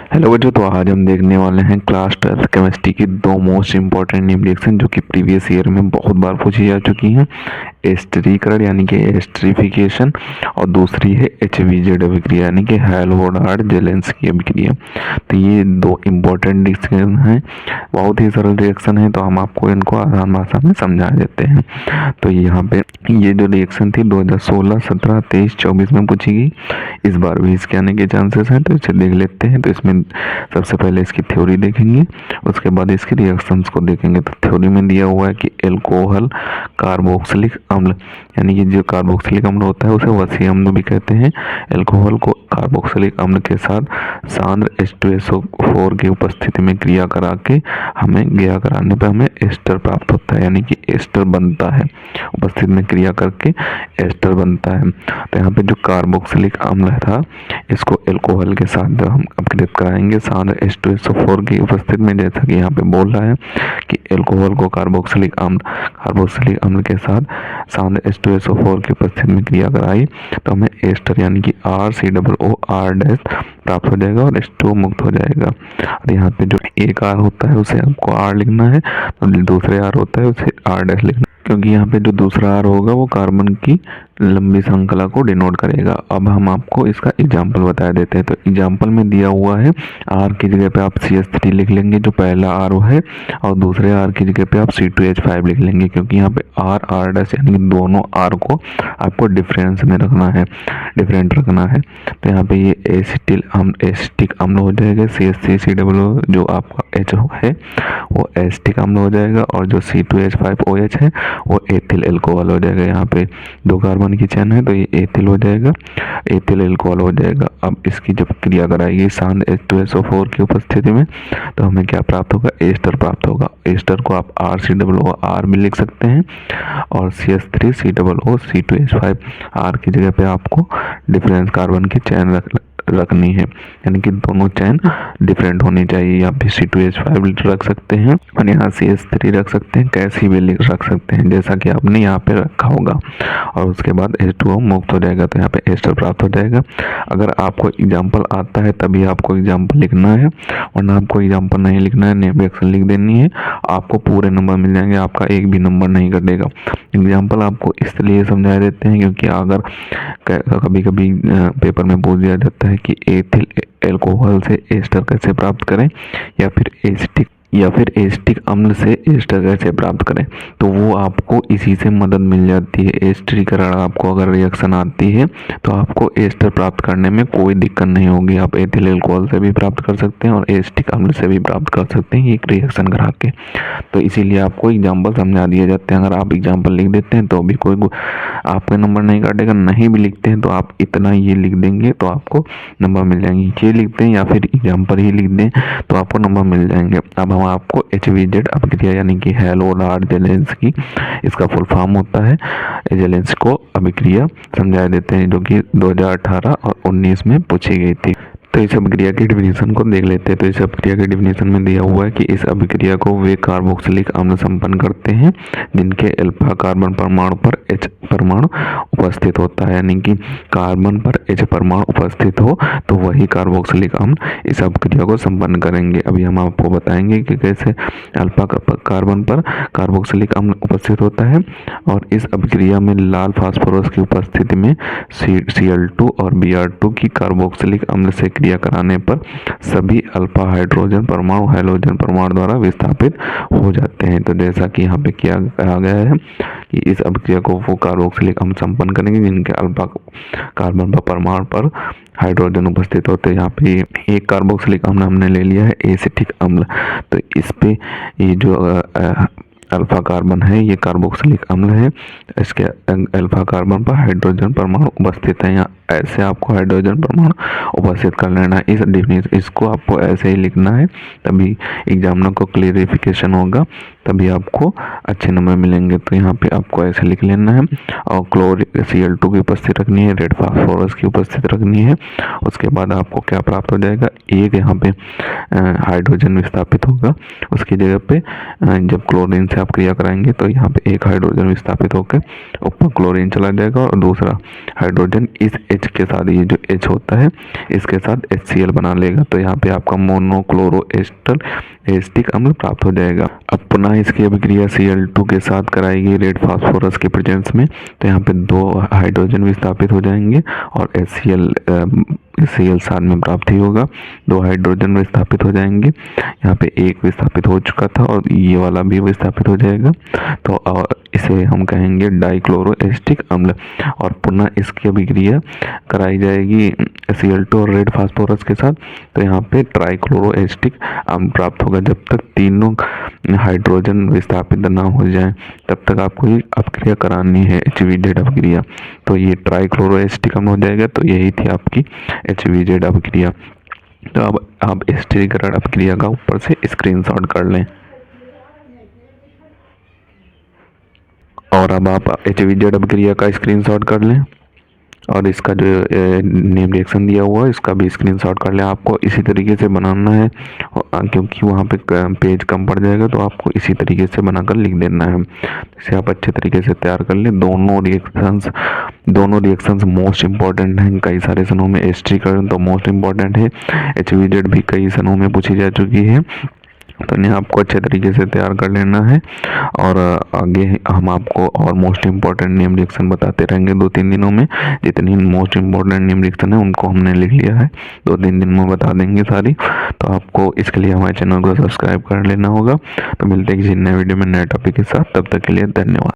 Hello बच्चों, तो आज हम देखने वाले हैं क्लास 12 केमिस्ट्री की दो मोस्ट इंपॉर्टेंट नेम रिएक्शन जो कि प्रीवियस ईयर में बहुत बार पूछी जा चुकी हैं। एस्टरीकरण यानी कि एस्टरीफिकेशन और दूसरी है HVZ अभिक्रिया यानी कि हेल्होडार्ड जेलेंस्की अभिक्रिया। तो ये दो इम्पोर्टेंट रिएक्शन हैं, बहुत ही सरल रिएक्शन है, तो हम आपको इनको आसान भाषा में समझा देते हैं। तो यहाँ पे ये जो रिएक्शन थी 2016, 17, 23, 24 में पूछी गई। इस बार भी इसके आने के चांसेस हैं, तो इसे देख लेते हैं। तो इसमें सबसे पहले इसकी थ्योरी देखेंगे, उसके बाद इसके रिएक्शंस को देखेंगे। तो थ्योरी में दिया हुआ है कि एल्कोहल कार्बोक्सिलिक अम्ल यानी कि जो कार्बोक्सिलिक अम्ल होता है उसे वसीय अम्ल भी कहते हैं। एल्कोहल को कार्बोक्सिलिक अम्ल के साथ सांद्र H2SO4 की उपस्थिति में क्रिया करा के क्रिया कराने पर हमें एस्टर प्राप्त होता है, यानी कि एस्टर बनता है। उपस्थिति में क्रिया करके एस्टर बनता है। तो यहाँ पे जो कार्बोक्सिलिक अम्ल था इसको एल्कोहल के साथ जब हम अपघटित कराएंगे सांद्र H2SO4 की उपस्थिति में, जैसा कि यहाँ पे बोल रहा है कि एल्कोहल को कार्बोक्सिलिक अम्ल के साथ सांद्र H2SO4 की उपस्थिति में क्रिया कराई तो हमें एस्टर यानी कि RCOOR' प्राप्त हो जाएगा और H2O मुक्त हो जाएगा। और यहाँ पे जो एक R होता है उसे हमको R लिखना है और दूसरे R होता है उसे R' लिखना है, क्योंकि यहाँ पे जो दूसरा R होगा वो कार्बन की लंबी श्रृंखला को डिनोट करेगा। अब हम आपको इसका एग्जाम्पल बता देते हैं। तो एग्जाम्पल में दिया हुआ है R की जगह पे आप CH3 लिख लेंगे जो पहला R है, और दूसरे R की जगह पे आप C2H5 लिख लेंगे, क्योंकि यहाँ पे R यानी कि दोनों R को आपको डिफरेंस में रखना है, डिफरेंट रखना है। तो यहाँ पे ये एसिटिक अम्ल हो जाएगा। CH3COO जो आपका H है वो एसिटिक अम्ल हो जाएगा, और जो C2H5OH है वो एथिल एल्कोहल हो जाएगा। यहाँ पे दो कार्बन की चेन है तो ये एथिल हो जाएगा, एथिल एल्कोहल हो जाएगा। अब इसकी जब क्रिया कराएगी सांद्र H2SO4 की उपस्थिति में तो हमें क्या प्राप्त होगा, एस्टर प्राप्त होगा। एस्टर को आप RCOOR भी लिख सकते हैं, और CH3COO C2H5 R की जगह पे आपको डिफरेंस कार्बन की चेन रखनी है, यानी कि दोनों चेन डिफरेंट होनी चाहिए। या फिर C2H5 रख सकते हैं और यहाँ CH3 रख सकते हैं, कैसी भी रख सकते हैं जैसा कि आपने यहाँ पे रखा होगा, और उसके बाद H2O मुक्त हो जाएगा। तो यहाँ पे एस्टर प्राप्त हो जाएगा। अगर आपको एग्जाम्पल आता है तभी आपको एग्जाम्पल लिखना है, वरना आपको एग्जाम्पल नहीं लिखना है, नेम रिएक्शन लिख देनी है, आपको पूरे नंबर मिल जाएंगे, आपका एक भी नंबर नहीं कटेगा। एग्जाम्पल आपको इसलिए समझा देते हैं क्योंकि अगर कभी कभी पेपर में पूछ दिया जाता है कि एथिल एल्कोहल से एस्टर कैसे प्राप्त करें, या फिर एसिटिक अम्ल से एस्टर कैसे प्राप्त करें, तो वो आपको इसी से मदद मिल जाती है। एस्टरीकरण आपको अगर रिएक्शन आती है तो आपको एस्टर प्राप्त करने में कोई दिक्कत नहीं होगी। आप एथिल एल्कोहल से भी प्राप्त कर सकते हैं और एसिटिक अम्ल से भी प्राप्त कर सकते हैं एक रिएक्शन करा के। तो इसीलिए आपको एग्जाम्पल समझा दिए जाते हैं। अगर आप एग्जाम्पल लिख देते हैं तो भी कोई आपके नंबर नहीं काटेगा, नहीं भी लिखते हैं तो आप इतना ये लिख देंगे तो आपको नंबर मिल जाएंगे। ये लिखते हैं या फिर एग्जाम्पल ही लिख दें तो आपको नंबर मिल जाएंगे। अब हम आपको HVZ अभिक्रिया यानी कि हेल्होडार्ड जेलेंस्की, इसका फुल फॉर्म होता है, जेलेंस्को अभिक्रिया समझा देते हैं, जो कि 2018 और 19 में पूछी गई थी। तो इस अभिक्रिया की डिफिनेशन को देख लेते हैं। तो इस अभिक्रिया के डिफिनेशन में दिया हुआ है कि इस अभिक्रिया को वे कार्बोक्सिलिक अम्ल संपन्न करते हैं जिनके अल्फा कार्बन परमाणु पर H परमाणु उपस्थित होता है, यानी कि कार्बन पर H परमाणु उपस्थित हो तो वही कार्बोक्सिलिक अम्ल इस अभिक्रिया को संपन्न करेंगे। अभी हम आपको बताएंगे कि कैसे अल्फा कार्बन पर कार्बोक्सिलिक अम्ल उपस्थित होता है, और इस अभिक्रिया में लाल फास्फोरस की उपस्थिति में Cl2 और Br2 की कार्बोक्सिलिक अम्ल से क्रिया कराने पर सभी अल्फा हाइड्रोजन परमाणु हैलोजन परमाणु द्वारा विस्थापित हो जाते हैं। तो जैसा कि यहाँ पे किया कहा गया है कि इस अभिक्रिया को वो कार्बोक्सिलिक अम्ल संपन्न करेंगे जिनके अल्फा कार्बन पर परमाणु पर हाइड्रोजन उपस्थित होते हैं। यहाँ पे एक कार्बोक्सिलिक अम्ल हमने ले लिया है एसिटिक अम्ल, तो इस पे ये जो अल्फा कार्बन है ये कार्बोक्सिलिक अम्ल है, इसके अल्फा कार्बन पर हाइड्रोजन परमाणु उपस्थित है। यहाँ ऐसे आपको हाइड्रोजन परमाणु उपस्थित कर लेना है। इसको आपको ऐसे ही लिखना है, तभी एग्जामिनर को क्लियरिफिकेशन होगा, तभी आपको अच्छे नंबर मिलेंगे। तो यहाँ पे आपको ऐसे लिख लेना है, और Cl2 की उपस्थिति रखनी है, रेड फास्फोरस की उपस्थिति रखनी है। उसके बाद आपको क्या प्राप्त हो जाएगा, एक यहाँ पे हाइड्रोजन विस्थापित होगा, उसकी जगह पे जब क्लोरीन से आप क्रिया कराएंगे तो यहाँ पे एक हाइड्रोजन विस्थापित होकर ऊपर क्लोरीन चला जाएगा और दूसरा हाइड्रोजन इस H के साथ, ये जो H होता है इसके साथ HCl बना लेगा, तो यहाँ पे आपका मोनोक्लोरोएस्टर एस्टिक अम्ल प्राप्त हो जाएगा। अब पुनः इसकी अभिक्रिया Cl2 के साथ कराएगी रेड फास्फोरस के प्रेजेंस में, तो यहाँ पे 2 हाइड्रोजन विस्थापित हो जाएंगे और HCl साथ में प्राप्त ही होगा, 2 हाइड्रोजन विस्थापित हो जाएंगे। यहाँ पे 1 विस्थापित हो चुका था और ये वाला भी विस्थापित हो जाएगा, तो इसे हम कहेंगे डाइक्लोरोएस्टिक अम्ल। और पुनः इसकी अभिक्रिया कराई जाएगी Cl2 और रेड फास्फोरस के साथ, तो यहाँ पे ट्राइक्लोरोएस्टिक अम्ल प्राप्त होगा। जब तक तीनों हाइड्रोजन विस्थापित ना हो जाए तब तक आपको ये अपक्रिया करानी है, HVZ अपक्रिया। तो ये ट्राइक्लोरोएस्टिक अम्ल हो जाएगा, तो यही थी आपकी HVZ अपक्रिया। तो अब आप स्थिरीकरण अपक्रिया का ऊपर से स्क्रीनशॉट कर लें। और अब आप HVZ अपक्रिया का स्क्रीनशॉट कर लें और इसका जो नेम रिएक्शन दिया हुआ है इसका भी स्क्रीनशॉट कर लें। आपको इसी तरीके से बनाना है क्योंकि वहाँ पे पेज कम पड़ जाएगा, तो आपको इसी तरीके से बनाकर लिख देना है। इसे आप अच्छे तरीके से तैयार कर लें। दोनों रिएक्शंस मोस्ट इंपॉर्टेंट हैं कई सारे सनों में। एस्टरीकरण तो मोस्ट इंपॉर्टेंट है, HVZ भी कई सनों में पूछी जा चुकी है, तो इन्हें आपको अच्छे तरीके से तैयार कर लेना है। और आगे हम आपको और मोस्ट इम्पॉर्टेंट नेम रिएक्शन बताते रहेंगे 2-3 दिनों में। जितनी मोस्ट इम्पॉर्टेंट नेम रिएक्शन है उनको हमने लिख लिया है, 2-3 दिन में बता देंगे सारी। तो आपको इसके लिए हमारे चैनल को सब्सक्राइब कर लेना होगा। तो मिलते हैं किसी नए वीडियो में नए टॉपिक के साथ, तब तक के लिए धन्यवाद।